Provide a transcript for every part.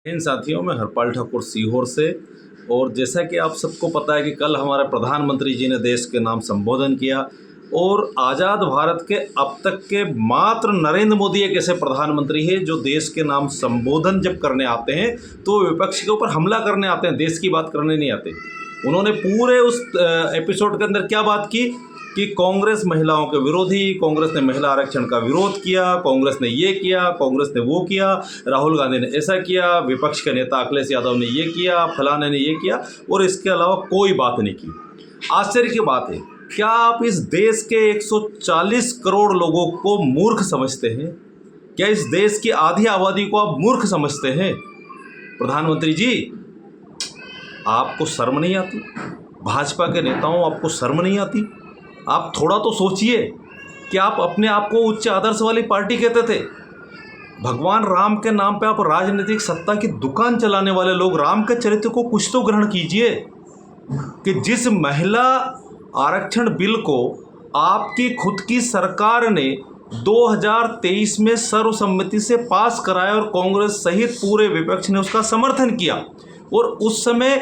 इन साथियों में हरपाल ठाकुर सीहोर से। और जैसा कि आप सबको पता है कि कल हमारे प्रधानमंत्री जी ने देश के नाम संबोधन किया और आज़ाद भारत के अब तक के मात्र नरेंद्र मोदी एक ऐसे प्रधानमंत्री हैं जो देश के नाम संबोधन जब करने आते हैं तो विपक्ष के ऊपर हमला करने आते हैं, देश की बात करने नहीं आते। उन्होंने पूरे उस एपिसोड के अंदर क्या बात की कि कांग्रेस महिलाओं के विरोधी, कांग्रेस ने महिला आरक्षण का विरोध किया, कांग्रेस ने ये किया, कांग्रेस ने वो किया, राहुल गांधी ने ऐसा किया, विपक्ष के नेता अखिलेश यादव ने ये किया, फलाने ने ये किया, और इसके अलावा कोई बात नहीं की। आश्चर्य की बात है, क्या आप इस देश के 140 करोड़ लोगों को मूर्ख समझते हैं? क्या इस देश की आधी आबादी को आप मूर्ख समझते हैं? प्रधानमंत्री जी, आपको शर्म नहीं आती? भाजपा के नेताओं, आपको शर्म नहीं आती? आप थोड़ा तो सोचिए कि आप अपने आप को उच्च आदर्श वाली पार्टी कहते थे। भगवान राम के नाम पे आप राजनीतिक सत्ता की दुकान चलाने वाले लोग, राम के चरित्र को कुछ तो ग्रहण कीजिए कि जिस महिला आरक्षण बिल को आपकी खुद की सरकार ने 2023 में सर्वसम्मति से पास कराया और कांग्रेस सहित पूरे विपक्ष ने उसका समर्थन किया, और उस समय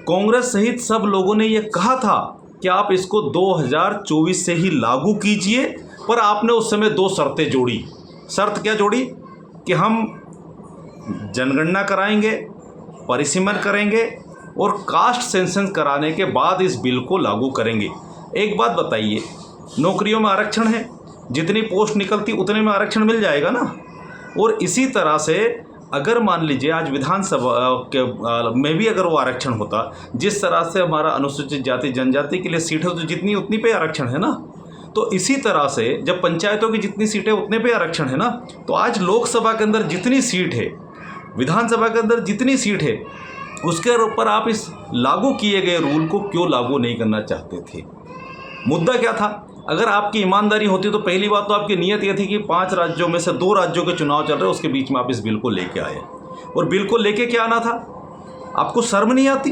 कांग्रेस सहित सब लोगों ने यह कहा था कि आप इसको 2024 से ही लागू कीजिए, पर आपने उस समय दो शर्तें जोड़ी। शर्त क्या जोड़ी? कि हम जनगणना कराएंगे, परिसीमन करेंगे और कास्ट सेंसस कराने के बाद इस बिल को लागू करेंगे। एक बात बताइए, नौकरियों में आरक्षण है, जितनी पोस्ट निकलती उतने में आरक्षण मिल जाएगा ना। और इसी तरह से अगर मान लीजिए आज विधानसभा में भी अगर वो आरक्षण होता, जिस तरह से हमारा अनुसूचित जाति जनजाति के लिए सीट है तो जितनी उतनी पे आरक्षण है ना, तो इसी तरह से जब पंचायतों की जितनी सीटें उतने पे आरक्षण है ना, तो आज लोकसभा के अंदर जितनी सीट है, विधानसभा के अंदर जितनी सीट है, उसके ऊपर आप इस लागू किए गए रूल को क्यों लागू नहीं करना चाहते थे? मुद्दा क्या था? अगर आपकी ईमानदारी होती तो पहली बात तो आपकी नीयत ये थी कि 5 राज्यों में से 2 राज्यों के चुनाव चल रहे, उसके बीच में आप इस बिल को लेके आए। और बिल को लेके क्या आना था? आपको शर्म नहीं आती?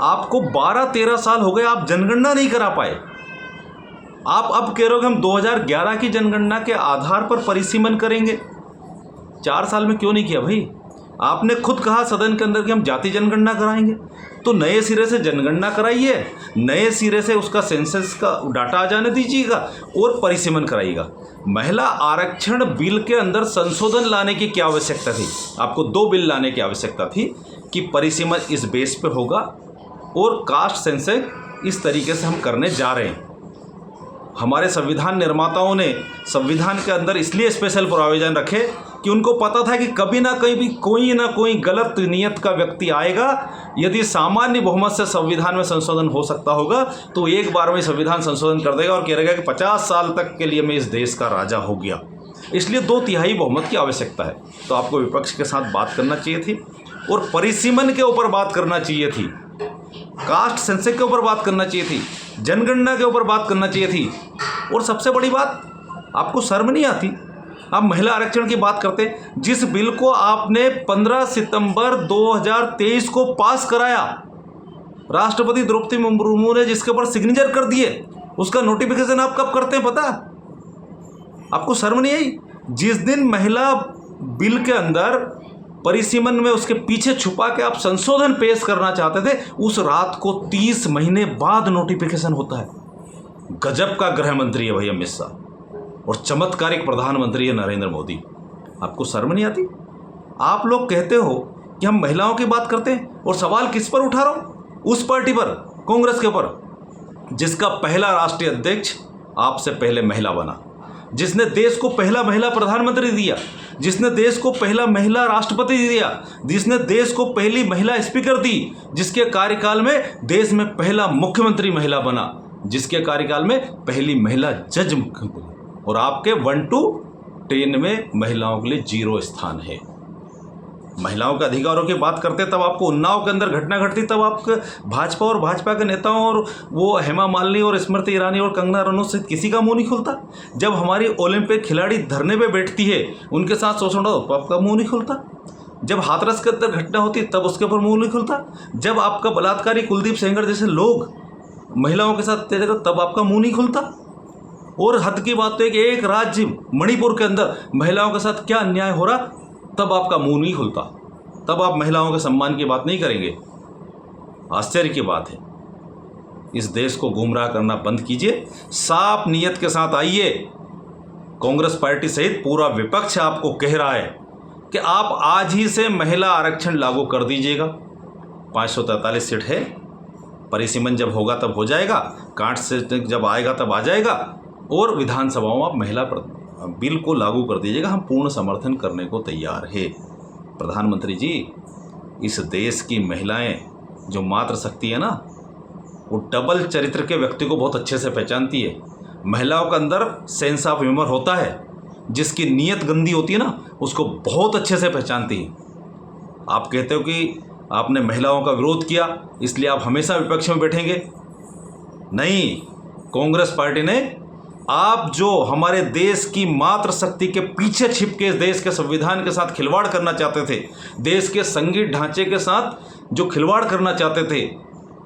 आपको 12-13 साल हो गए, आप जनगणना नहीं करा पाए। आप अब कह रहे हो कि हम 2011 की जनगणना के आधार पर परिसीमन करेंगे। 4 साल में क्यों नहीं किया भाई? आपने खुद कहा सदन के अंदर कि हम जाति जनगणना कराएंगे, तो नए सिरे से जनगणना कराइए, नए सिरे से उसका सेंसस का डाटा आ जाने दीजिएगा और परिसीमन कराइएगा। महिला आरक्षण बिल के अंदर संशोधन लाने की क्या आवश्यकता थी? आपको 2 बिल लाने की आवश्यकता थी कि परिसीमन इस बेस पे होगा और कास्ट सेंसस इस तरीके से हम करने जा रहे हैं। हमारे संविधान निर्माताओं ने संविधान के अंदर इसलिए स्पेशल प्रोविजन रखे कि उनको पता था कि कभी ना कहीं भी कोई ना कोई गलत नीयत का व्यक्ति आएगा। यदि सामान्य बहुमत से संविधान में संशोधन हो सकता होगा तो एक बार में संविधान संशोधन कर देगा और कहेगा कि 50 साल तक के लिए मैं इस देश का राजा हो गया। इसलिए 2/3 बहुमत की आवश्यकता है। तो आपको विपक्ष के साथ बात करना चाहिए थी और परिसीमन के ऊपर बात करना चाहिए थी, कास्ट सेंसस के ऊपर बात करना चाहिए थी, जनगणना के ऊपर बात करना चाहिए थी। और सबसे बड़ी बात, आपको शर्म नहीं आती? आप महिला आरक्षण की बात करते, जिस बिल को आपने 15 सितंबर 2023 को पास कराया, राष्ट्रपति द्रौपदी मुर्मू ने जिसके ऊपर सिग्नेचर कर दिए, उसका नोटिफिकेशन आप कब करते हैं पता? आपको शर्म नहीं आई? जिस दिन महिला बिल के अंदर परिसीमन में उसके पीछे छुपा के आप संशोधन पेश करना चाहते थे, उस रात को 30 महीने बाद नोटिफिकेशन होता है। गजब का गृह मंत्री है भाई अमित शाह और चमत्कारिक प्रधानमंत्री है नरेंद्र मोदी। आपको शर्म नहीं आती? आप लोग कहते हो कि हम महिलाओं की बात करते हैं और सवाल किस पर उठा रहा हूं? उस पार्टी पर, कांग्रेस के ऊपर, जिसका पहला राष्ट्रीय अध्यक्ष आपसे पहले महिला बना, जिसने देश को पहला महिला प्रधानमंत्री दिया, जिसने देश को पहला महिला राष्ट्रपति दिया, जिसने देश को पहली महिला स्पीकर दी, जिसके कार्यकाल में देश में पहला मुख्यमंत्री महिला बना, जिसके कार्यकाल में पहली महिला जज मुख्यमंत्री। और आपके 1 to 10 में महिलाओं के लिए 0 स्थान है। महिलाओं के अधिकारों की बात करते तब आपको उन्नाव के अंदर घटना घटती, तब आपके भाजपा और भाजपा के नेताओं और वो हेमा मालिनी और स्मृति ईरानी और कंगना रनौत से किसी का मुंह नहीं खुलता। जब हमारी ओलंपिक खिलाड़ी धरने पे बैठती है, उनके साथ शोषण हो तो आपका मुंह नहीं खुलता। जब हाथरस के अंदर घटना होती तब उसके ऊपर मुंह नहीं खुलता। जब आपका बलात्कारी कुलदीप सेंगर जैसे लोग महिलाओं के साथ अत्याचार तब आपका मुंह नहीं खुलता। और हद की बात तो है कि एक राज्य मणिपुर के अंदर महिलाओं के साथ क्या अन्याय हो रहा, तब आपका मुंह नहीं खुलता। तब आप महिलाओं के सम्मान की बात नहीं करेंगे। आश्चर्य की बात है। इस देश को गुमराह करना बंद कीजिए, साफ नीयत के साथ आइए। कांग्रेस पार्टी सहित पूरा विपक्ष आपको कह रहा है कि आप आज ही से महिला आरक्षण लागू कर दीजिएगा। 543 सीट है, परिसीमन जब होगा तब हो जाएगा, कांट से जब आएगा तब आ जाएगा, और विधानसभाओं में आप महिला बिल को लागू कर दीजिएगा। हम पूर्ण समर्थन करने को तैयार है। प्रधानमंत्री जी, इस देश की महिलाएं जो मातृशक्ति है ना, वो डबल चरित्र के व्यक्ति को बहुत अच्छे से पहचानती है। महिलाओं के अंदर सेंस ऑफ ह्यूमर होता है, जिसकी नीयत गंदी होती है ना, उसको बहुत अच्छे से पहचानती है। आप कहते हो कि आपने महिलाओं का विरोध किया इसलिए आप हमेशा विपक्ष में बैठेंगे। नहीं, कांग्रेस पार्टी ने आप जो हमारे देश की मातृशक्ति के पीछे छिप के इस देश के संविधान के साथ खिलवाड़ करना चाहते थे, देश के संघीय ढांचे के साथ जो खिलवाड़ करना चाहते थे,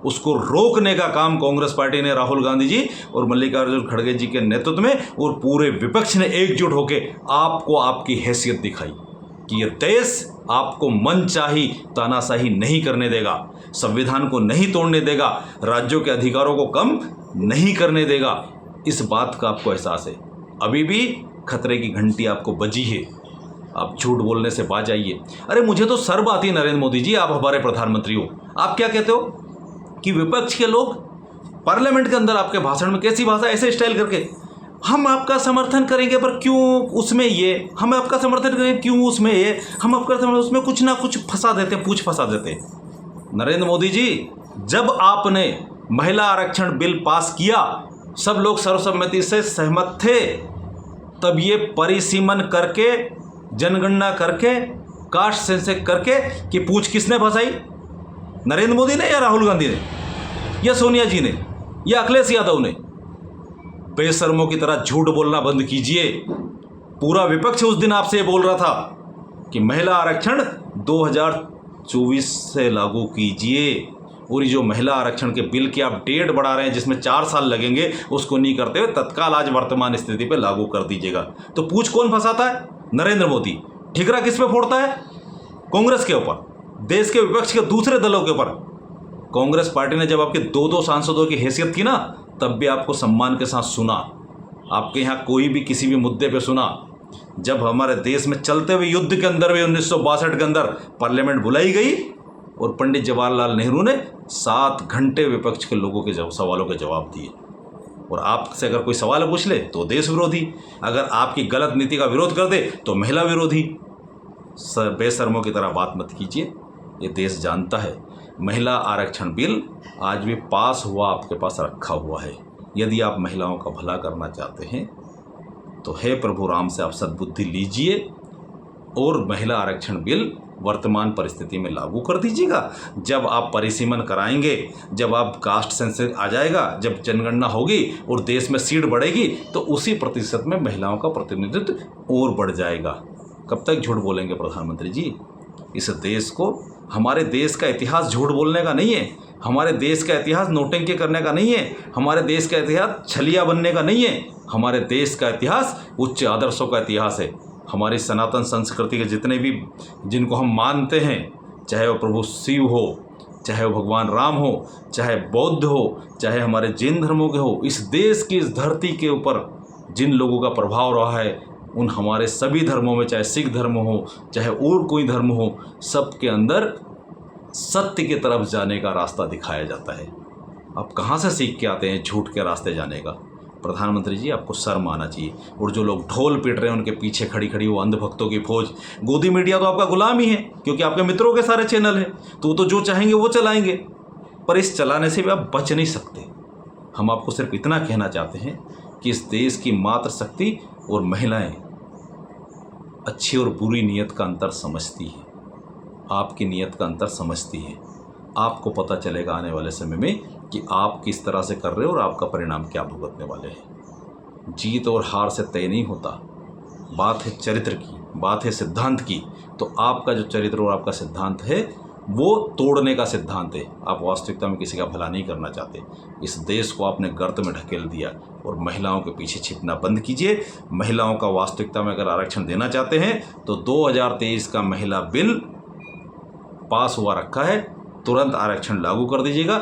उसको रोकने का काम कांग्रेस पार्टी ने राहुल गांधी जी और मल्लिकार्जुन खड़गे जी के नेतृत्व में और पूरे विपक्ष ने एकजुट होकर आपको आपकी हैसियत दिखाई कि यह देश आपको मनचाही तानाशाही नहीं करने देगा, संविधान को नहीं तोड़ने देगा, राज्यों के अधिकारों को कम नहीं करने देगा। इस बात का आपको एहसास है। अभी भी खतरे की घंटी आपको बजी है। आप झूठ बोलने से बाज आइए। अरे मुझे तो शर्म आती है नरेंद्र मोदी जी, आप हमारे प्रधानमंत्री हो। आप क्या कहते हो कि विपक्ष के लोग पार्लियामेंट के अंदर आपके भाषण में कैसी भाषा, ऐसे स्टाइल करके, हम आपका समर्थन करेंगे पर क्यों उसमें ये, हम आपका समर्थन करेंगे क्यों उसमें ये, हम आपका समर्थन, उसमें कुछ ना कुछ फंसा देते, पूछ फंसा देते। नरेंद्र मोदी जी, जब आपने महिला आरक्षण बिल पास किया, सब लोग सर्वसम्मति से सहमत थे, तब ये परिसीमन करके, जनगणना करके, कास्ट सेंसस करके कि पूछ किसने फंसाई? नरेंद्र मोदी ने या राहुल गांधी ने या सोनिया जी ने या अखिलेश यादव ने? बेशर्मों की तरह झूठ बोलना बंद कीजिए। पूरा विपक्ष उस दिन आपसे बोल रहा था कि महिला आरक्षण 2024 से लागू कीजिए, और ये जो महिला आरक्षण के बिल की आप डेट बढ़ा रहे हैं जिसमें 4 साल लगेंगे, उसको नहीं करते हुए तत्काल आज वर्तमान स्थिति पे लागू कर दीजिएगा। तो पूछ कौन फंसाता है? नरेंद्र मोदी। ठिकरा किस पे फोड़ता है? कांग्रेस के ऊपर, देश के विपक्ष के दूसरे दलों के ऊपर। कांग्रेस पार्टी ने जब आपके 2-2 सांसदों की हैसियत की ना, तब भी आपको सम्मान के साथ सुना। आपके यहाँ कोई भी किसी भी मुद्दे पे सुना। जब हमारे देश में चलते हुए युद्ध के अंदर भी 1962 के अंदर पार्लियामेंट बुलाई गई और पंडित जवाहरलाल नेहरू ने 7 घंटे विपक्ष के लोगों के सवालों के जवाब दिए। और आपसे अगर कोई सवाल पूछ ले तो देश विरोधी, अगर आपकी गलत नीति का विरोध कर दे तो महिला विरोधी। बेशर्मों की तरह बात मत कीजिए। ये देश जानता है महिला आरक्षण बिल आज भी पास हुआ, आपके पास रखा हुआ है। यदि आप महिलाओं का भला करना चाहते हैं तो हे प्रभु राम से आप सद्बुद्धि लीजिए और महिला आरक्षण बिल वर्तमान परिस्थिति में लागू कर दीजिएगा। जब आप परिसीमन कराएंगे, जब आप कास्ट सेंसस आ जाएगा, जब जनगणना होगी और देश में सीट बढ़ेगी, तो उसी प्रतिशत में महिलाओं का प्रतिनिधित्व और बढ़ जाएगा। कब तक झूठ बोलेंगे प्रधानमंत्री जी? इस देश को, हमारे देश का इतिहास झूठ बोलने का नहीं है, हमारे देश का इतिहास नोटंकी करने का नहीं है, हमारे देश का इतिहास छलिया बनने का नहीं है। हमारे देश का इतिहास उच्च आदर्शों का इतिहास है। हमारी सनातन संस्कृति के जितने भी, जिनको हम मानते हैं, चाहे वो प्रभु शिव हो, चाहे वो भगवान राम हो, चाहे बौद्ध हो, चाहे हमारे जैन धर्मों के हो, इस देश की इस धरती के ऊपर जिन लोगों का प्रभाव रहा है, उन हमारे सभी धर्मों में, चाहे सिख धर्म हो, चाहे और कोई धर्म हो, सबके अंदर सत्य की तरफ जाने का रास्ता दिखाया जाता है। आप कहाँ से सीख के आते हैं झूठ के रास्ते जाने का? प्रधानमंत्री जी, आपको शर्म आना चाहिए। और जो लोग ढोल पीट रहे हैं उनके पीछे खड़ी खड़ी वो अंधभक्तों की फौज, गोदी मीडिया तो आपका गुलाम ही है, क्योंकि आपके मित्रों के सारे चैनल हैं, तो जो चाहेंगे वो चलाएंगे। पर इस चलाने से भी आप बच नहीं सकते। हम आपको सिर्फ इतना कहना चाहते हैं कि इस देश की मातृशक्ति और महिलाएं अच्छी और बुरी नीयत का अंतर समझती हैं। आपकी नीयत का अंतर समझती है। आपको पता चलेगा आने वाले समय में कि आप किस तरह से कर रहे हो और आपका परिणाम क्या भुगतने वाले हैं। जीत और हार से तय नहीं होता, बात है चरित्र की, बात है सिद्धांत की। तो आपका जो चरित्र और आपका सिद्धांत है वो तोड़ने का सिद्धांत है। आप वास्तविकता में किसी का भला नहीं करना चाहते। इस देश को आपने गर्त में ढकेल दिया और महिलाओं के पीछे छिपना बंद कीजिए। महिलाओं का वास्तविकता में अगर आरक्षण देना चाहते हैं तो 2023 का महिला बिल पास हुआ रखा है, तुरंत आरक्षण लागू कर दीजिएगा।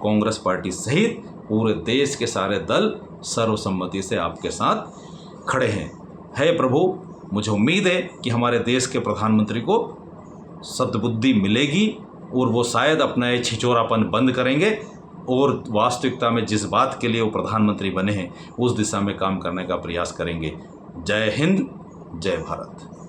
कांग्रेस पार्टी सहित पूरे देश के सारे दल सर्वसम्मति से आपके साथ खड़े हैं। हे प्रभु, मुझे उम्मीद है कि हमारे देश के प्रधानमंत्री को सद्बुद्धि मिलेगी और वो शायद अपना ये छिचोरापन बंद करेंगे और वास्तविकता में जिस बात के लिए वो प्रधानमंत्री बने हैं उस दिशा में काम करने का प्रयास करेंगे। जय हिंद, जय भारत।